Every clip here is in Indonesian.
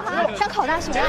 哈，想考大学啊？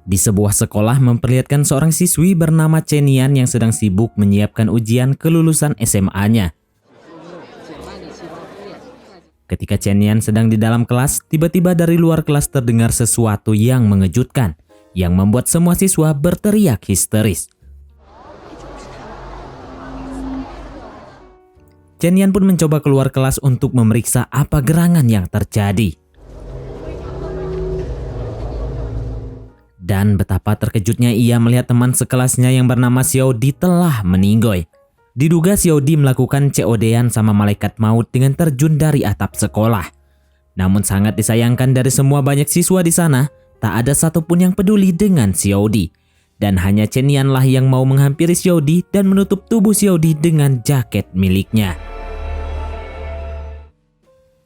Di sebuah sekolah memperlihatkan seorang siswi bernama Chenian yang sedang sibuk menyiapkan ujian kelulusan SMA-nya. Ketika Chenian sedang di dalam kelas, tiba-tiba dari luar kelas terdengar sesuatu yang mengejutkan, yang membuat semua siswa berteriak histeris. Chenian pun mencoba keluar kelas untuk memeriksa apa gerangan yang terjadi. Dan betapa terkejutnya ia melihat teman sekelasnya yang bernama Xiaodi telah meninggoy. Diduga Xiaodi melakukan COD-an sama malaikat maut dengan terjun dari atap sekolah. Namun sangat disayangkan dari semua banyak siswa di sana, tak ada satupun yang peduli dengan Xiaodi. Dan hanya Chenian lah yang mau menghampiri Xiaodi dan menutup tubuh Xiaodi dengan jaket miliknya.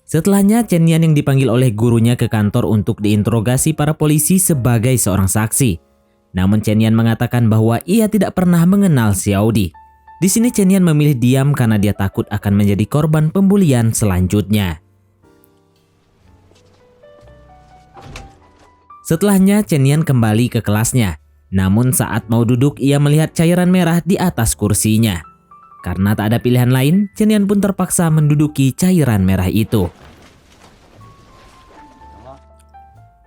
Setelahnya, Chenian yang dipanggil oleh gurunya ke kantor untuk diinterogasi para polisi sebagai seorang saksi. Namun Chenian mengatakan bahwa ia tidak pernah mengenal Xiaodi. Di sini Chenian memilih diam karena dia takut akan menjadi korban pembulian selanjutnya. Setelahnya, Chenian kembali ke kelasnya. Namun saat mau duduk, ia melihat cairan merah di atas kursinya. Karena tak ada pilihan lain, Chenian pun terpaksa menduduki cairan merah itu.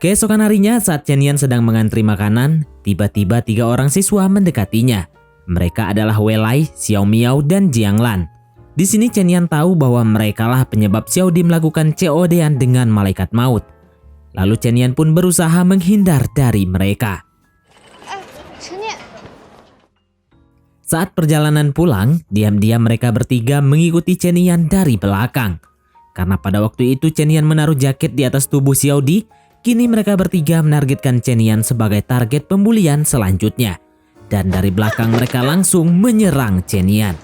Keesokan harinya saat Chenian sedang mengantri makanan, tiba-tiba 3 orang siswa mendekatinya. Mereka adalah Weilai, Xiao Miao, dan Jianglan. Di sini Chenian tahu bahwa merekalah penyebab Xiaodi melakukan COD-an dengan malaikat maut. Lalu Chenian pun berusaha menghindar dari mereka. Saat perjalanan pulang, diam-diam mereka bertiga mengikuti Chenian dari belakang. Karena pada waktu itu Chenian menaruh jaket di atas tubuh Xiaodi, kini mereka bertiga menargetkan Chenian sebagai target pembulian selanjutnya. Dan dari belakang mereka langsung menyerang Chenian.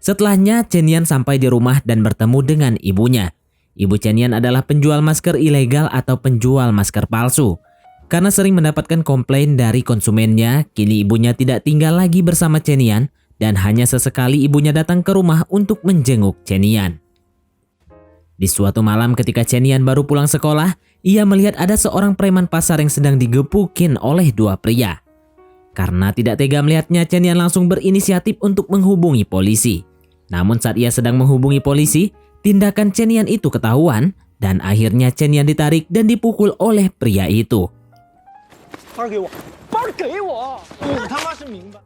Setelahnya, Chenian sampai di rumah dan bertemu dengan ibunya. Ibu Chenian adalah penjual masker ilegal atau penjual masker palsu. Karena sering mendapatkan komplain dari konsumennya, kini ibunya tidak tinggal lagi bersama Chenian dan hanya sesekali ibunya datang ke rumah untuk menjenguk Chenian. Di suatu malam ketika Chenian baru pulang sekolah, ia melihat ada seorang preman pasar yang sedang digebukin oleh 2 pria. Karena tidak tega melihatnya, Chenian langsung berinisiatif untuk menghubungi polisi. Namun saat ia sedang menghubungi polisi, tindakan Chenian itu ketahuan dan akhirnya Chenian ditarik dan dipukul oleh pria itu.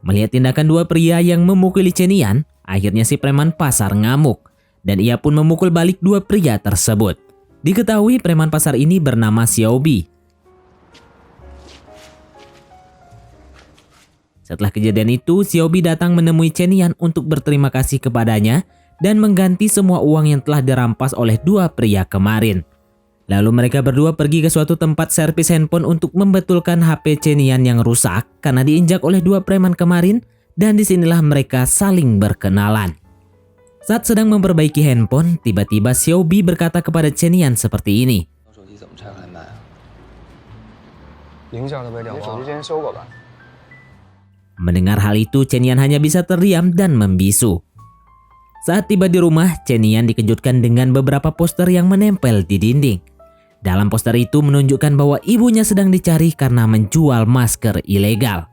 Melihat tindakan 2 pria yang memukuli Chenian, akhirnya si preman pasar ngamuk dan ia pun memukul balik 2 pria tersebut. Diketahui preman pasar ini bernama Xiaobi. Setelah kejadian itu, Xiaobi datang menemui Chenian untuk berterima kasih kepadanya dan mengganti semua uang yang telah dirampas oleh 2 pria kemarin. Lalu mereka berdua pergi ke suatu tempat servis handphone untuk membetulkan HP Chenian yang rusak karena diinjak oleh 2 preman kemarin, dan disinilah mereka saling berkenalan. Saat sedang memperbaiki handphone, tiba-tiba Xiaobi berkata kepada Chenian seperti ini. Mendengar hal itu, Chenian hanya bisa terdiam dan membisu. Saat tiba di rumah, Chenian dikejutkan dengan beberapa poster yang menempel di dinding. Dalam poster itu menunjukkan bahwa ibunya sedang dicari karena menjual masker ilegal.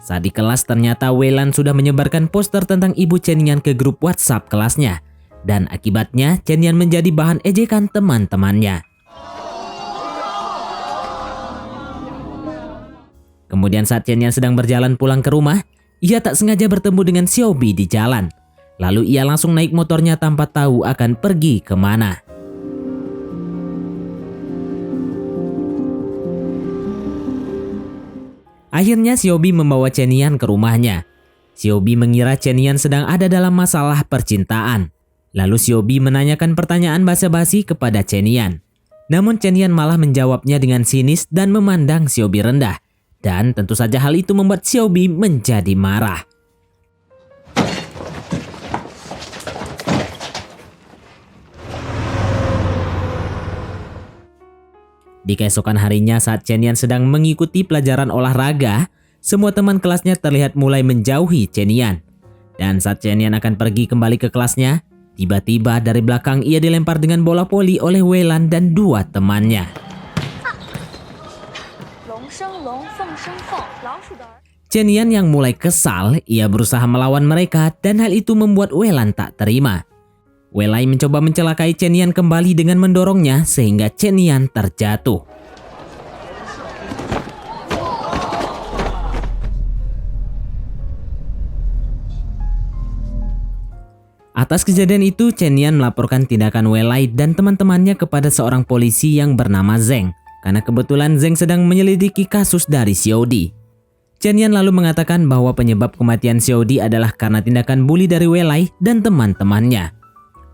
Saat di kelas ternyata Weilan sudah menyebarkan poster tentang ibu Chenian ke grup WhatsApp kelasnya. Dan akibatnya Chenian menjadi bahan ejekan teman-temannya. Kemudian saat Chenian sedang berjalan pulang ke rumah, ia tak sengaja bertemu dengan Xiaobi di jalan. Lalu ia langsung naik motornya tanpa tahu akan pergi kemana. Akhirnya Xiaobi membawa Chenian ke rumahnya. Xiaobi mengira Chenian sedang ada dalam masalah percintaan. Lalu Xiaobi menanyakan pertanyaan basa-basi kepada Chenian. Namun Chenian malah menjawabnya dengan sinis dan memandang Xiaobi rendah. Dan tentu saja hal itu membuat Xiaobi menjadi marah. Di keesokan harinya saat Chenian sedang mengikuti pelajaran olahraga, semua teman kelasnya terlihat mulai menjauhi Chen Yan. Dan saat Chen Yan akan pergi kembali ke kelasnya, tiba-tiba dari belakang ia dilempar dengan bola voli oleh Weilan dan dua temannya. Chen Yan yang mulai kesal, ia berusaha melawan mereka dan hal itu membuat Weilan tak terima. Weilai mencoba mencelakai Chen Yan kembali dengan mendorongnya sehingga Chen Yan terjatuh. Atas kejadian itu, Chen Yan melaporkan tindakan Weilai dan teman-temannya kepada seorang polisi yang bernama Zeng, karena kebetulan Zeng sedang menyelidiki kasus dari Xiaodi. Chen Yan lalu mengatakan bahwa penyebab kematian Xiaodi adalah karena tindakan bully dari Weilai dan teman-temannya.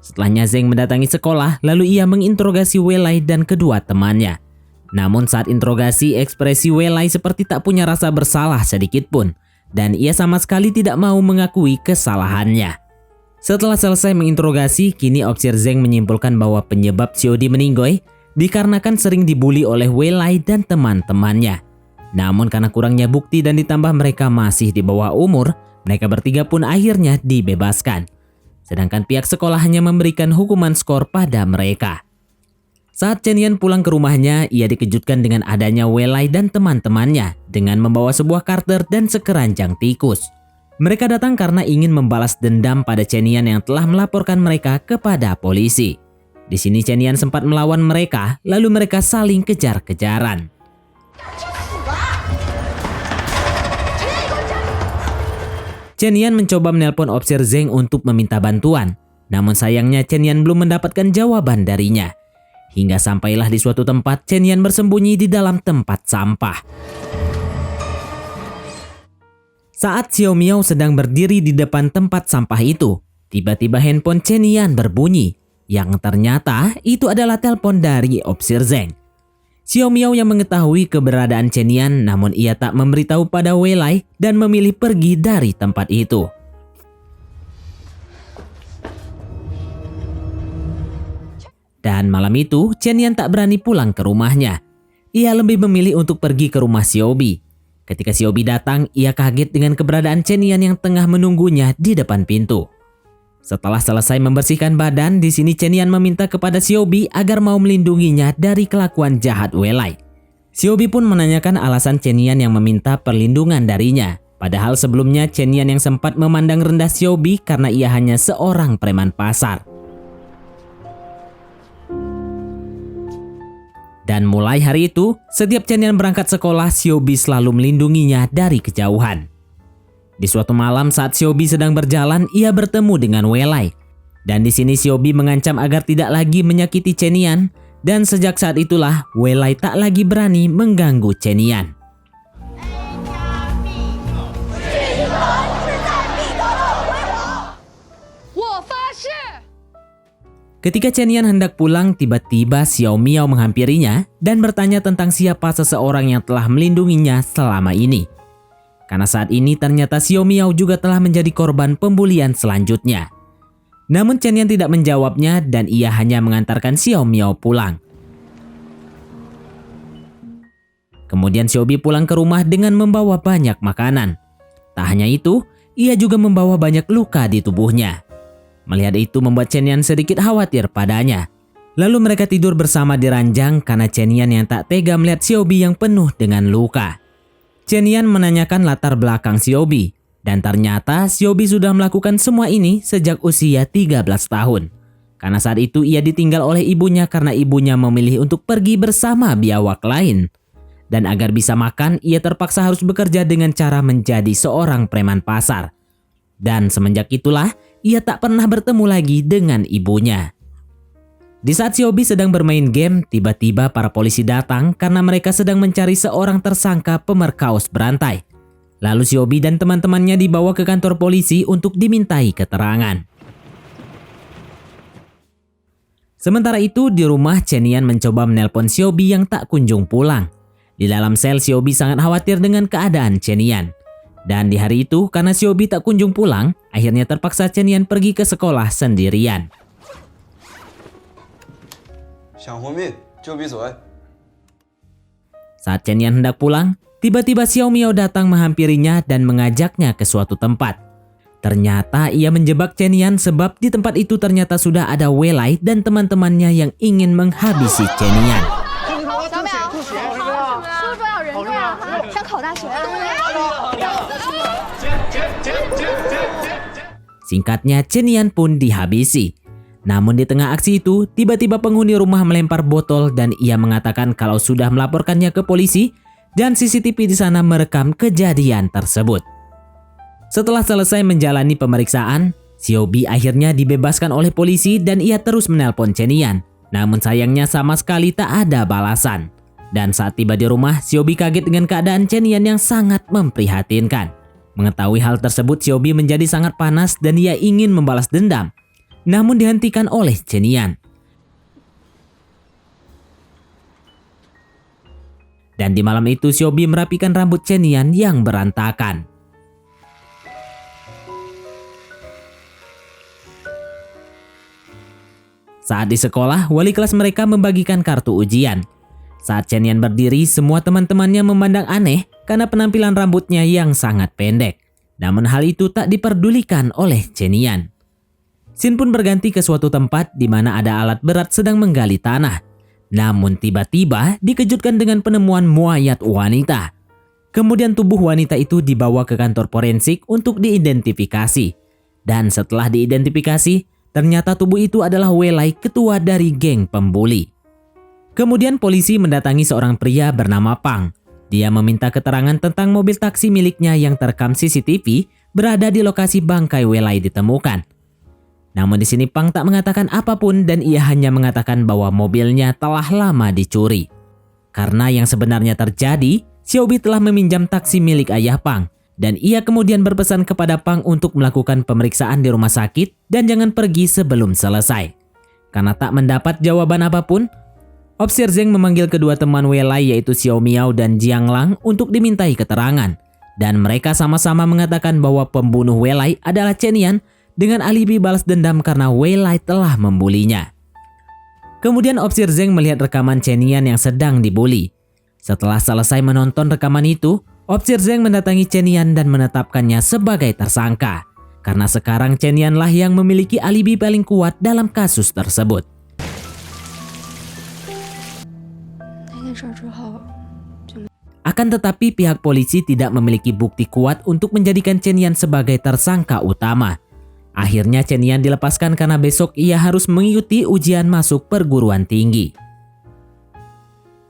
Setelahnya Zeng mendatangi sekolah, lalu ia menginterogasi Weilai dan kedua temannya. Namun saat interogasi, ekspresi Weilai seperti tak punya rasa bersalah sedikit pun, dan ia sama sekali tidak mau mengakui kesalahannya. Setelah selesai menginterogasi, kini Opsir Zeng menyimpulkan bahwa penyebab Xiaodi meninggoy dikarenakan sering dibully oleh Weilai dan teman-temannya. Namun karena kurangnya bukti dan ditambah mereka masih di bawah umur, mereka bertiga pun akhirnya dibebaskan. Sedangkan pihak sekolah hanya memberikan hukuman skor pada mereka. Saat Chen Yan pulang ke rumahnya, ia dikejutkan dengan adanya Weilai dan teman-temannya dengan membawa sebuah karter dan sekeranjang tikus. Mereka datang karena ingin membalas dendam pada Chen Yan yang telah melaporkan mereka kepada polisi. Di sini Chen Yan sempat melawan mereka, lalu mereka saling kejar-kejaran. Chen Yan mencoba menelpon Opsir Zeng untuk meminta bantuan. Namun sayangnya Chen Yan belum mendapatkan jawaban darinya. Hingga sampailah di suatu tempat, Chen Yan bersembunyi di dalam tempat sampah. Saat Xiao Miao sedang berdiri di depan tempat sampah itu, tiba-tiba handphone Chen Yan berbunyi. Yang ternyata itu adalah telepon dari Opsir Zeng. Xiao Miao yang mengetahui keberadaan Chen Yan, namun ia tak memberitahu pada Weilai dan memilih pergi dari tempat itu. Dan malam itu, Chen Yan tak berani pulang ke rumahnya. Ia lebih memilih untuk pergi ke rumah Xiaobi. Ketika Xiaobi datang, ia kaget dengan keberadaan Chen Yan yang tengah menunggunya di depan pintu. Setelah selesai membersihkan badan, di sini Chen Yan meminta kepada Xiaobi agar mau melindunginya dari kelakuan jahat Weilai. Xiaobi pun menanyakan alasan Chen Yan yang meminta perlindungan darinya. Padahal sebelumnya Chen Yan yang sempat memandang rendah Xiaobi karena ia hanya seorang preman pasar. Dan mulai hari itu, setiap Chen Yan berangkat sekolah, Xiaobi selalu melindunginya dari kejauhan. Di suatu malam saat Xiaobi sedang berjalan, ia bertemu dengan Weilai. Dan di sini Xiaobi mengancam agar tidak lagi menyakiti Chen Yan. Dan sejak saat itulah Weilai tak lagi berani mengganggu Chen Yan. Ketika Chen Yan hendak pulang, tiba-tiba Xiao Miao menghampirinya dan bertanya tentang siapa seseorang yang telah melindunginya selama ini. Karena saat ini ternyata Xiao Miao juga telah menjadi korban pembulian selanjutnya. Namun Chen Yan tidak menjawabnya dan ia hanya mengantarkan Xiao Miao pulang. Kemudian Xiaobi pulang ke rumah dengan membawa banyak makanan. Tak hanya itu, ia juga membawa banyak luka di tubuhnya. Melihat itu membuat Chen Yan sedikit khawatir padanya. Lalu mereka tidur bersama di ranjang karena Chen Yan yang tak tega melihat Xiaobi yang penuh dengan luka. Chen Yan menanyakan latar belakang Xiaobi, dan ternyata Xiaobi sudah melakukan semua ini sejak usia 13 tahun. Karena saat itu ia ditinggal oleh ibunya karena ibunya memilih untuk pergi bersama biawak lain. Dan agar bisa makan, ia terpaksa harus bekerja dengan cara menjadi seorang preman pasar. Dan semenjak itulah, ia tak pernah bertemu lagi dengan ibunya. Di saat Xiaobi sedang bermain game, tiba-tiba para polisi datang karena mereka sedang mencari seorang tersangka pemerkaos berantai. Lalu Xiaobi dan teman-temannya dibawa ke kantor polisi untuk dimintai keterangan. Sementara itu, di rumah Chen Yan mencoba menelpon Xiaobi yang tak kunjung pulang. Di dalam sel, Xiaobi sangat khawatir dengan keadaan Chen Yan. Dan di hari itu, karena Xiaobi tak kunjung pulang, akhirnya terpaksa Chen Yan pergi ke sekolah sendirian. Saat Chen Yan hendak pulang, tiba-tiba Xiao Miao datang menghampirinya dan mengajaknya ke suatu tempat. Ternyata ia menjebak Chen Yan sebab di tempat itu ternyata sudah ada Wei Lai dan teman-temannya yang ingin menghabisi Chen Yan. Singkatnya, Chen Yan pun dihabisi. Namun di tengah aksi itu, tiba-tiba penghuni rumah melempar botol dan ia mengatakan kalau sudah melaporkannya ke polisi dan CCTV di sana merekam kejadian tersebut. Setelah selesai menjalani pemeriksaan, Xiao Bi akhirnya dibebaskan oleh polisi dan ia terus menelpon Chen Yan. Namun sayangnya sama sekali tak ada balasan. Dan saat tiba di rumah, Xiao Bi kaget dengan keadaan Chen Yan yang sangat memprihatinkan. Mengetahui hal tersebut, Xiao Bi menjadi sangat panas dan ia ingin membalas dendam. Namun dihentikan oleh Chen Yan. Dan di malam itu Xiao Bi merapikan rambut Chen Yan yang berantakan. Saat di sekolah, wali kelas mereka membagikan kartu ujian. Saat Chen Yan berdiri, semua teman-temannya memandang aneh karena penampilan rambutnya yang sangat pendek. Namun hal itu tak diperdulikan oleh Chen Yan. Scene pun berganti ke suatu tempat di mana ada alat berat sedang menggali tanah. Namun tiba-tiba dikejutkan dengan penemuan mayat wanita. Kemudian tubuh wanita itu dibawa ke kantor forensik untuk diidentifikasi. Dan setelah diidentifikasi, ternyata tubuh itu adalah Wei Lai, ketua dari geng pembuli. Kemudian polisi mendatangi seorang pria bernama Pang. Dia meminta keterangan tentang mobil taksi miliknya yang terekam CCTV berada di lokasi bangkai Wei Lai ditemukan. Namun di sini Pang tak mengatakan apapun dan ia hanya mengatakan bahwa mobilnya telah lama dicuri. Karena yang sebenarnya terjadi, Xiao Bi telah meminjam taksi milik ayah Pang dan ia kemudian berpesan kepada Pang untuk melakukan pemeriksaan di rumah sakit dan jangan pergi sebelum selesai. Karena tak mendapat jawaban apapun, Officer Zeng memanggil kedua teman Wei Lai yaitu Xiao Miao dan Jiang Lang untuk dimintai keterangan. Dan mereka sama-sama mengatakan bahwa pembunuh Wei Lai adalah Chen Yan dengan alibi balas dendam karena Wei Lai telah membulinya. Kemudian Officer Zeng melihat rekaman Chen Yan yang sedang dibuli. Setelah selesai menonton rekaman itu, Officer Zeng mendatangi Chen Yan dan menetapkannya sebagai tersangka. Karena sekarang Chen Yan lah yang memiliki alibi paling kuat dalam kasus tersebut. Akan tetapi pihak polisi tidak memiliki bukti kuat untuk menjadikan Chen Yan sebagai tersangka utama. Akhirnya Chen Yan dilepaskan karena besok ia harus mengikuti ujian masuk perguruan tinggi.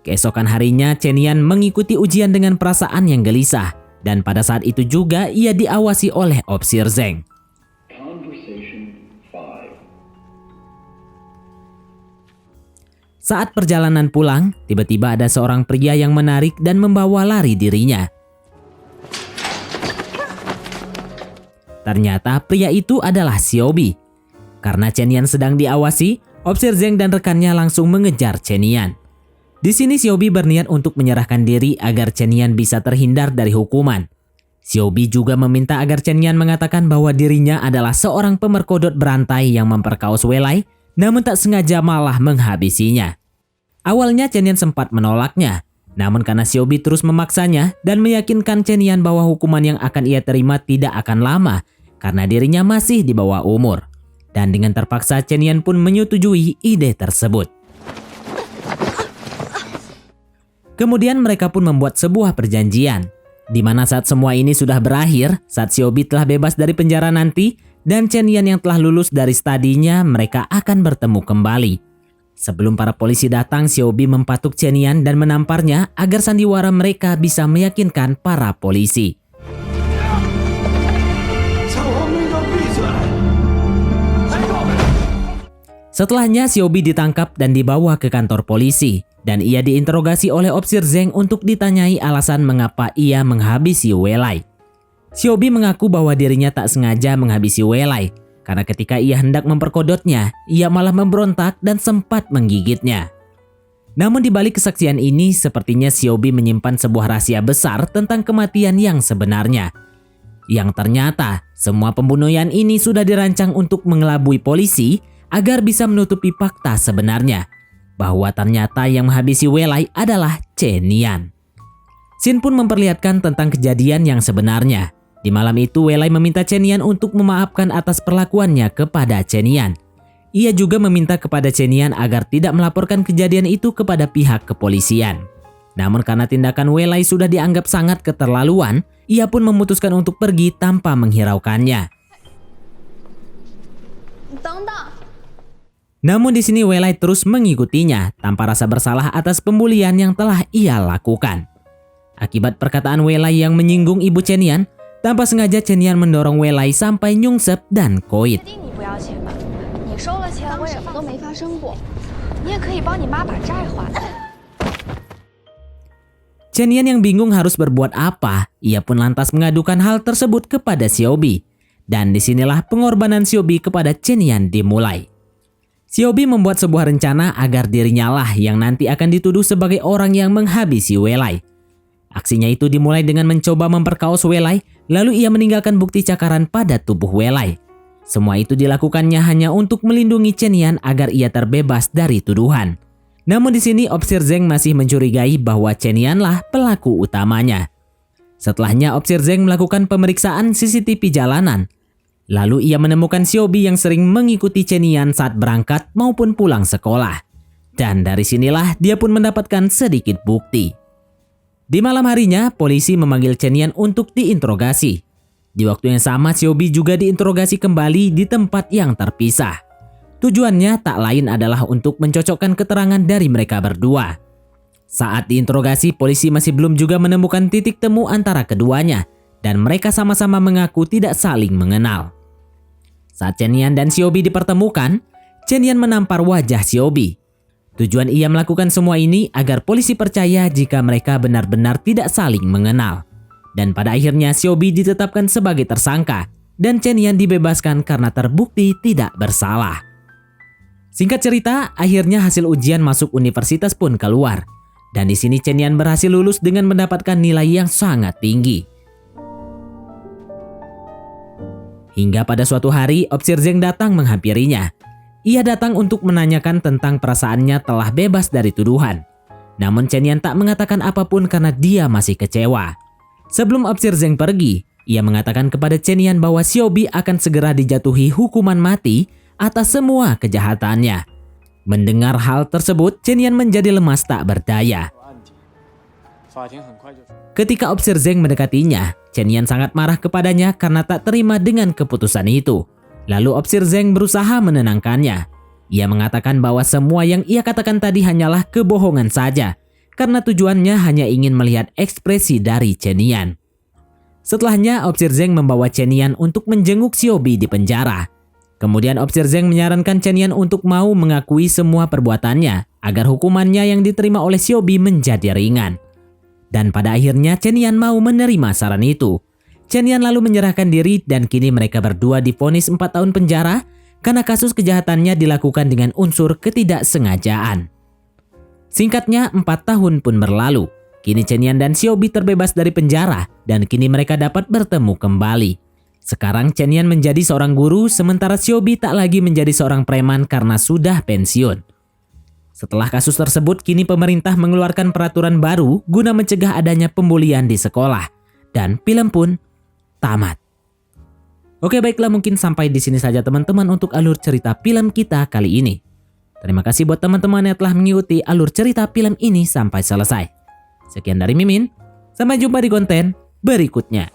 Keesokan harinya Chen Yan mengikuti ujian dengan perasaan yang gelisah. Dan pada saat itu juga ia diawasi oleh Officer Zeng. Saat perjalanan pulang, tiba-tiba ada seorang pria yang menarik dan membawa lari dirinya. Ternyata pria itu adalah Xiao Bi. Karena Chen Yan sedang diawasi, Officer Zeng dan rekannya langsung mengejar Chen Yan. Di sini Xiao Bi berniat untuk menyerahkan diri agar Chen Yan bisa terhindar dari hukuman. Xiao Bi juga meminta agar Chen Yan mengatakan bahwa dirinya adalah seorang pemerkodot berantai yang memperkaos Wei Lai, namun tak sengaja malah menghabisinya. Awalnya Chen Yan sempat menolaknya, namun karena Xiao Bi terus memaksanya dan meyakinkan Chen Yan bahwa hukuman yang akan ia terima tidak akan lama karena dirinya masih di bawah umur. Dan dengan terpaksa Chen Yan pun menyetujui ide tersebut. Kemudian mereka pun membuat sebuah perjanjian, di mana saat semua ini sudah berakhir, saat Xiao Bi telah bebas dari penjara nanti, dan Chen Yan yang telah lulus dari studinya, mereka akan bertemu kembali. Sebelum para polisi datang, Xiao Bi mempatuk Chen Yan dan menamparnya agar sandiwara mereka bisa meyakinkan para polisi. Setelahnya Xiao Bi ditangkap dan dibawa ke kantor polisi dan ia diinterogasi oleh Officer Zeng untuk ditanyai alasan mengapa ia menghabisi Wei Lai. Xiao Bi mengaku bahwa dirinya tak sengaja menghabisi Wei Lai karena ketika ia hendak memperkodotnya, ia malah memberontak dan sempat menggigitnya. Namun di balik kesaksian ini, sepertinya Xiao Bi menyimpan sebuah rahasia besar tentang kematian yang sebenarnya. Yang ternyata, semua pembunuhan ini sudah dirancang untuk mengelabui polisi agar bisa menutupi fakta sebenarnya, bahwa ternyata yang menghabisi Wei Lai adalah Chen Yan. Scene pun memperlihatkan tentang kejadian yang sebenarnya. Di malam itu, Wei Lai meminta Chen Yan untuk memaafkan atas perlakuannya kepada Chen Yan. Ia juga meminta kepada Chen Yan agar tidak melaporkan kejadian itu kepada pihak kepolisian. Namun karena tindakan Wei Lai sudah dianggap sangat keterlaluan, ia pun memutuskan untuk pergi tanpa menghiraukannya. Namun di sini Wei Lai terus mengikutinya tanpa rasa bersalah atas pembulian yang telah ia lakukan. Akibat perkataan Wei Lai yang menyinggung ibu Chen Yan, tanpa sengaja Chen Yan mendorong Wei Lai sampai nyungsep dan koit. Chen Yan yang bingung harus berbuat apa, ia pun lantas mengadukan hal tersebut kepada Xiaobi. Dan disinilah pengorbanan Xiaobi kepada Chen Yan dimulai. Xiaobi membuat sebuah rencana agar dirinya lah yang nanti akan dituduh sebagai orang yang menghabisi Wei Lai. Aksinya itu dimulai dengan mencoba memperkaos Wei Lai, lalu ia meninggalkan bukti cakaran pada tubuh Wei Lai. Semua itu dilakukannya hanya untuk melindungi Chen Yan agar ia terbebas dari tuduhan. Namun di sini Opsir Zeng masih mencurigai bahwa Chen Yan lah pelaku utamanya. Setelahnya Opsir Zeng melakukan pemeriksaan CCTV jalanan. Lalu ia menemukan Xiaobi yang sering mengikuti Chen Yan saat berangkat maupun pulang sekolah. Dan dari sinilah dia pun mendapatkan sedikit bukti. Di malam harinya, polisi memanggil Chen Yan untuk diinterogasi. Di waktu yang sama, Xiaobi juga diinterogasi kembali di tempat yang terpisah. Tujuannya tak lain adalah untuk mencocokkan keterangan dari mereka berdua. Saat diinterogasi, polisi masih belum juga menemukan titik temu antara keduanya, dan mereka sama-sama mengaku tidak saling mengenal. Saat Chen Yan dan Xiaobi dipertemukan, Chen Yan menampar wajah Xiaobi. Tujuan ia melakukan semua ini agar polisi percaya jika mereka benar-benar tidak saling mengenal. Dan pada akhirnya Xiaobi ditetapkan sebagai tersangka dan Chen Yan dibebaskan karena terbukti tidak bersalah. Singkat cerita, akhirnya hasil ujian masuk universitas pun keluar. Dan di sini Chen Yan berhasil lulus dengan mendapatkan nilai yang sangat tinggi. Hingga pada suatu hari, Opsir Zeng datang menghampirinya. Ia datang untuk menanyakan tentang perasaannya telah bebas dari tuduhan. Namun Chen Yan tak mengatakan apapun karena dia masih kecewa. Sebelum Opsir Zeng pergi, ia mengatakan kepada Chen Yan bahwa Xiaobi akan segera dijatuhi hukuman mati atas semua kejahatannya. Mendengar hal tersebut, Chen Yan menjadi lemas tak berdaya. Ketika Opsir Zeng mendekatinya, Chen Yan sangat marah kepadanya karena tak terima dengan keputusan itu. Lalu Opsir Zeng berusaha menenangkannya. Ia mengatakan bahwa semua yang ia katakan tadi hanyalah kebohongan saja, karena tujuannya hanya ingin melihat ekspresi dari Chen Yan. Setelahnya, Opsir Zeng membawa Chen Yan untuk menjenguk Xiaobi di penjara. Kemudian Opsir Zeng menyarankan Chen Yan untuk mau mengakui semua perbuatannya, agar hukumannya yang diterima oleh Xiaobi menjadi ringan. Dan pada akhirnya Chen Yan mau menerima saran itu. Chen Yan lalu menyerahkan diri dan kini mereka berdua divonis 4 tahun penjara karena kasus kejahatannya dilakukan dengan unsur ketidaksengajaan. Singkatnya 4 tahun pun berlalu. Kini Chen Yan dan Xiaobi terbebas dari penjara dan kini mereka dapat bertemu kembali. Sekarang Chen Yan menjadi seorang guru sementara Xiaobi tak lagi menjadi seorang preman karena sudah pensiun. Setelah kasus tersebut, kini pemerintah mengeluarkan peraturan baru guna mencegah adanya pembulian di sekolah. Dan film pun tamat. Oke, baiklah, mungkin sampai di sini saja teman-teman untuk alur cerita film kita kali ini. Terima kasih buat teman-teman yang telah mengikuti alur cerita film ini sampai selesai. Sekian dari Mimin, sampai jumpa di konten berikutnya.